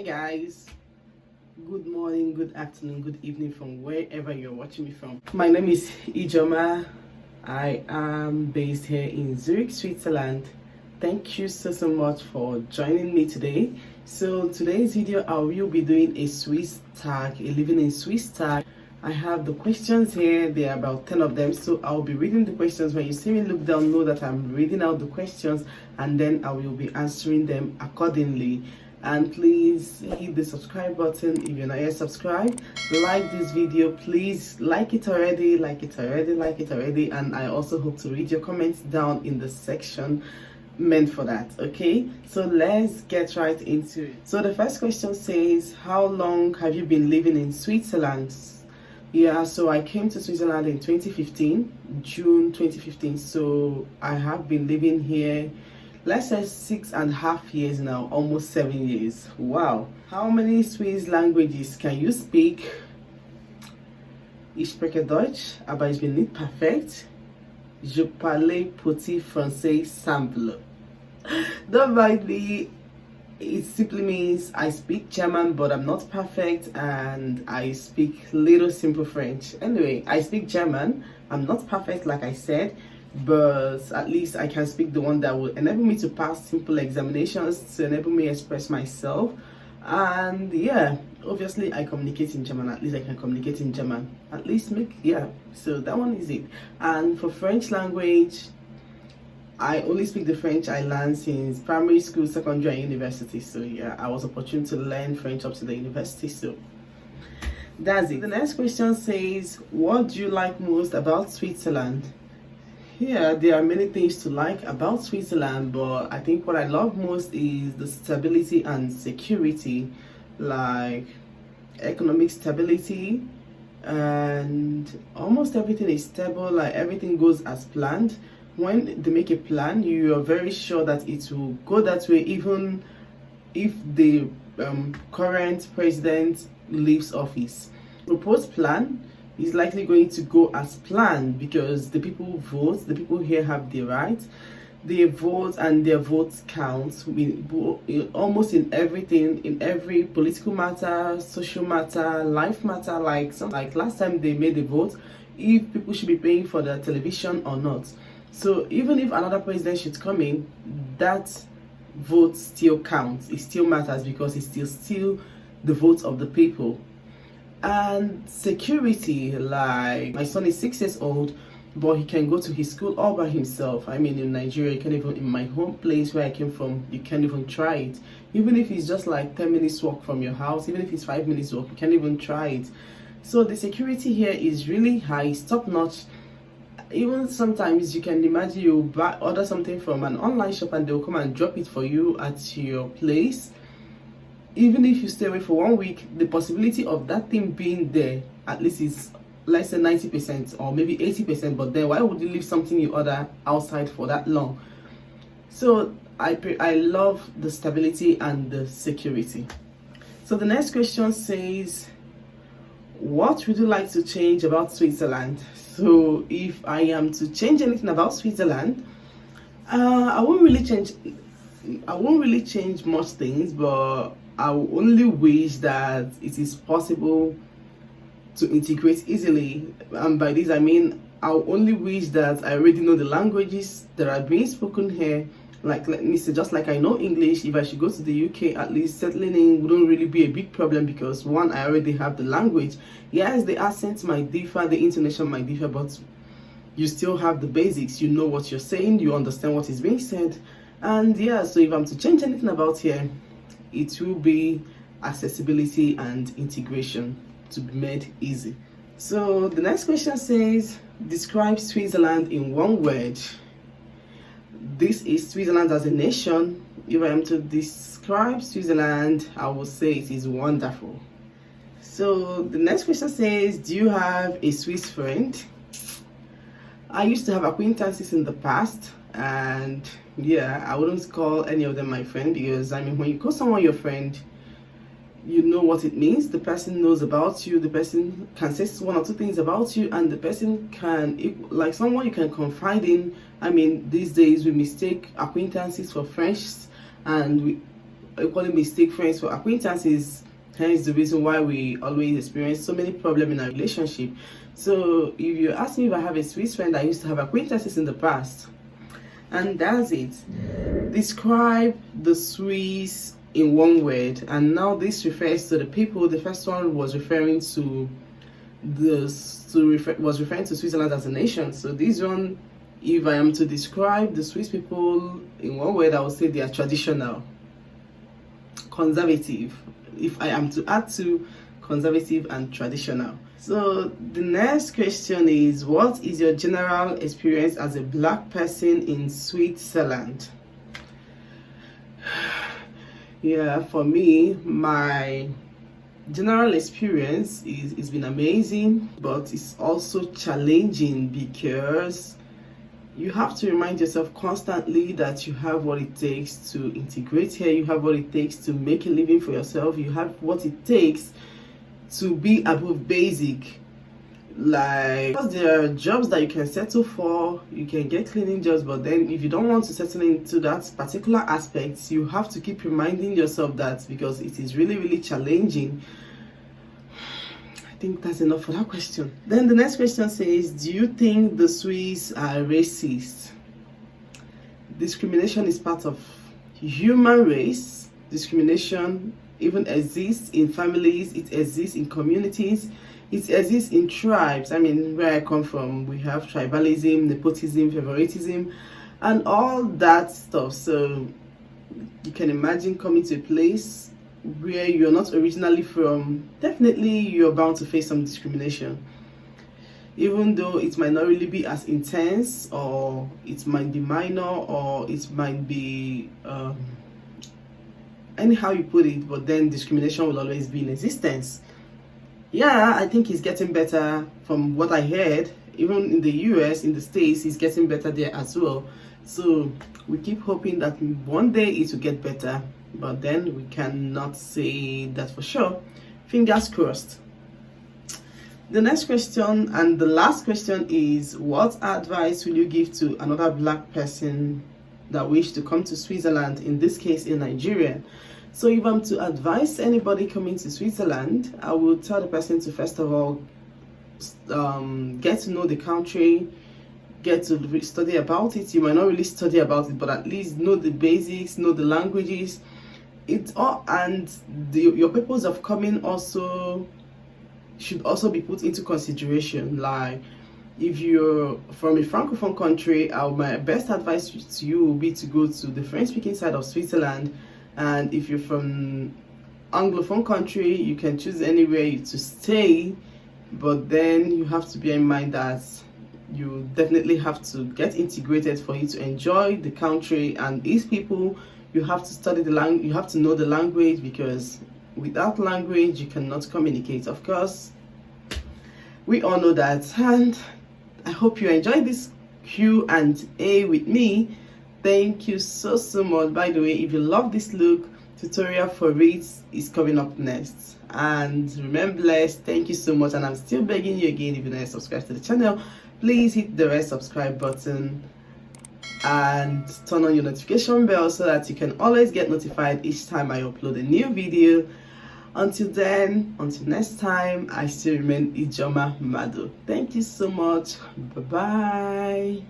Hey guys, good morning, good afternoon, good evening from wherever you're watching me from. My name is Ijoma. I am based here in Zurich, Switzerland. Thank you so much for joining me today. So today's video I will be doing a Swiss tag, a living in Swiss tag. I have the questions here. There are about 10 of them, so I'll be reading the questions. When you see me look down, know that I'm reading out the questions and then I will be answering them accordingly. And please hit the subscribe button if you're not yet subscribed. Like this video, please like it already, and I also hope to read your comments down in the section meant for that. Okay, so let's get right into it. So the first question says, how long have you been living in Switzerland? Yeah, so I came to Switzerland in 2015, June 2015. So I have been living here, let's say 6.5 years now, almost 7 years. Wow. How many Swiss languages can you speak? Ich spreche Deutsch, aber ich bin nicht perfekt. Je parle petit français simple. Don't mind me. It simply means I speak German, but I'm not perfect, and I speak little simple French. Anyway, I speak German. I'm not perfect, like I said, but at least I can speak the one that will enable me to pass simple examinations, to enable me express myself. And yeah, obviously I communicate in German. At least I can communicate in German. At least so that one is it. And for French language, I only speak the French I learned since primary school, secondary, and university. So yeah, I was opportune to learn French up to the university. So that's it. The next question says, what do you like most about Switzerland? Yeah, there are many things to like about Switzerland, but I think what I love most is the stability and security, like economic stability, and almost everything is stable, like everything goes as planned. When they make a plan, you are very sure that it will go that way, even if the current president leaves office. Proposed plan is likely going to go as planned because the people vote, the people here have the right, they vote, and their votes count almost in everything, in every political matter, social matter, life matter. Like last time they made a vote if people should be paying for the television or not. So even if another president should come in, that vote still counts. It still matters because it's still the vote of the people. And security, like my son is 6 years old, but he can go to his school all by himself. I mean, in Nigeria, you can't even, in my home place where I came from, you can't even try it. Even if it's just like 10 minutes walk from your house, even if it's 5 minutes walk, you can't even try it. So the security here is really high, it's top notch. Even sometimes you can imagine you order something from an online shop and they'll come and drop it for you at your place. Even if you stay away for 1 week, the possibility of that thing being there at least is, let's say, 90% or maybe 80%. But then why would you leave something you order outside for that long? So I love the stability and the security. So the next question says, what would you like to change about Switzerland? So if I am to change anything about Switzerland, I won't really change much things, but I will only wish that it is possible to integrate easily. And by this I mean I'll only wish that I already know the languages that are being spoken here. Like, let me say, just like I know English, if I should go to the UK, at least settling in wouldn't really be a big problem because one, I already have the language. Yes, the accent might differ, the intonation might differ, but you still have the basics. You know what you're saying, you understand what is being said. And yeah, so if I'm to change anything about here, it will be accessibility and integration to be made easy. So the next question says, describe Switzerland in one word. This is Switzerland as a nation. If I am to describe Switzerland, I will say it is wonderful. So the next question says, do you have a Swiss friend? I used to have acquaintances in the past, and yeah, I wouldn't call any of them my friend because I mean, when you call someone your friend, you know what it means. The person knows about you, the person can say one or two things about you, and the person can, like someone you can confide in. I mean, these days we mistake acquaintances for friends, and equally mistake friends for acquaintances. Hence the reason why we always experience so many problems in our relationship. So if you ask me if I have a Swiss friend, I used to have acquaintances in the past. And that's it. Describe the Swiss in one word. And now this refers to the people. The first one was referring to referring to Switzerland as a nation. So this one, if I am to describe the Swiss people in one word, I would say they are traditional, conservative. If I am to add to conservative and traditional. So the next question is, what is your general experience as a black person in Switzerland? Yeah, for me, my general experience is been amazing, but it's also challenging because you have to remind yourself constantly that you have what it takes to integrate here, you have what it takes to make a living for yourself, you have what it takes to be above basic. Like, because there are jobs that you can settle for, you can get cleaning jobs, but then if you don't want to settle into that particular aspect, you have to keep reminding yourself that, because it is really challenging. I think that's enough for that question. Then the next question says, do you think the Swiss are racist? Discrimination is part of human race. Discrimination even exists in families, it exists in communities, it exists in tribes. I mean, where I come from, we have tribalism, nepotism, favoritism, and all that stuff. So you can imagine coming to a place where you're not originally from, definitely you're bound to face some discrimination. Even though it might not really be as intense, or it might be minor, or it might be anyhow you put it, but then discrimination will always be in existence. Yeah, I think it's getting better from what I heard. Even in the US, in the States, it's getting better there as well. So we keep hoping that one day it will get better, but then we cannot say that for sure. Fingers crossed. The next question and the last question is, what advice will you give to another black person that wish to come to Switzerland, in this case in Nigeria? So if I'm to advise anybody coming to Switzerland, I will tell the person to first of all get to know the country, get to study about it. You might not really study about it, but at least know the basics, know the languages. It's all, and your purpose of coming also should also be put into consideration. Like, if you're from a francophone country, my best advice to you will be to go to the French-speaking side of Switzerland. And if you're from Anglophone country, you can choose anywhere to stay, but then you have to bear in mind that you definitely have to get integrated for you to enjoy the country and its people. You have to study the language, you have to know the language, because without language you cannot communicate. Of course, we all know that. And I hope you enjoyed this Q&A with me. Thank you so much. By the way, if you love this look, tutorial for it is coming up next. And remember, blessed. Thank you so much. And I'm still begging you again, if you're not subscribed to the channel, please hit the red subscribe button and turn on your notification bell so that you can always get notified each time I upload a new video. Until then, until next time, I still remain Ijoma Mado. Thank you so much. Bye bye.